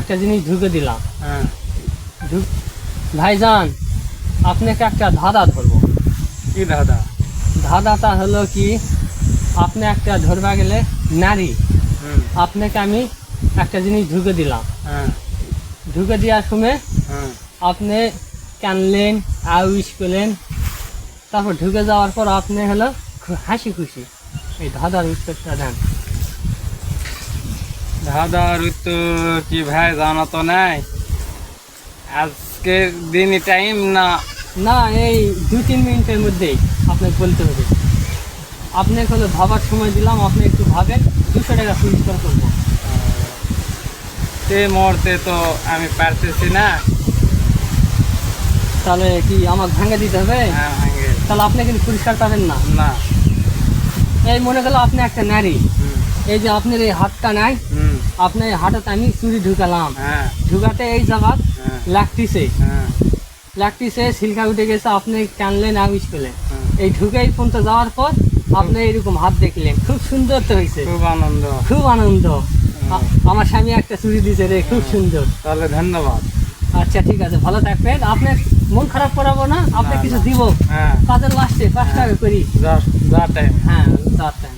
একটা জিনিস ঢুকে দিলাম। হ্যাঁ। ভাইজান, আপনাকে একটা ধাঁধা ধরবো। কি দাদা? ধাঁধাটা হলো কি, আপনি একটা ধরবা গেলে নারী, হুম। আপনাকে আমি একটা জিনিস ঢুকে দিলাম। হ্যাঁ। ঢুকে দেওয়ার সময় হ্যাঁ। আপনি কানলেন, আউশ করলেন, তারপর ঢুকে যাওয়ার পর আপনি হলো হাসি খুশি। এই ধাঁধার উত্তরটা দেন। দাদার উত্তর কি ভাই জানা তো নাই। আজকের দিনই টাইম না? না, এই 2-3 মিনিটের মধ্যেই আপনাকে বলতে হবে। আপনাকে হলো ভাবার সময় দিলাম, আপনি একটু ভাবেন, 200 টাকা পুরস্কার করবো। সে মুহূর্তে তো আমি পারতেছি না। তাহলে কি আমার ভাঙে দিতে হবে? হ্যাঁ, ভাঙে। তাহলে আপনি কিন্তু পুরস্কার পাবেন না। না। এই মনে করলো আপনি একটা নারী, হুম। এই যে আপনার এই হাতটা নাই, হুম। আপনার এই হাতটা আমি চুরি ঢুকালাম। হ্যাঁ। ঢুকাতে এই জায়গা হ্যাঁ। হ্যাঁ। লাগতিছে সিলকা উঠে গেছে, আপনি টানলেন, আউশ পেলেন। হ্যাঁ। এই ঢুকেই পর্যন্ত যাওয়ার পর আপনি এরকম হাত দেখলেন, খুব সুন্দর তো হয়েছে, খুব আনন্দ। খুব আনন্দ। আমার স্বামী একটা চুরি দিছে রে, খুব সুন্দর। তাহলে ধন্যবাদ। আচ্ছা ঠিক আছে, ভালো থাকবেন। আপনার মন খারাপ করাবো না, আপনাকে কিছু দিব। হ্যাঁ। কাজের লাস্টে 5 টাকা করি। যা টাইম। হ্যাঁ, 4 টাকা।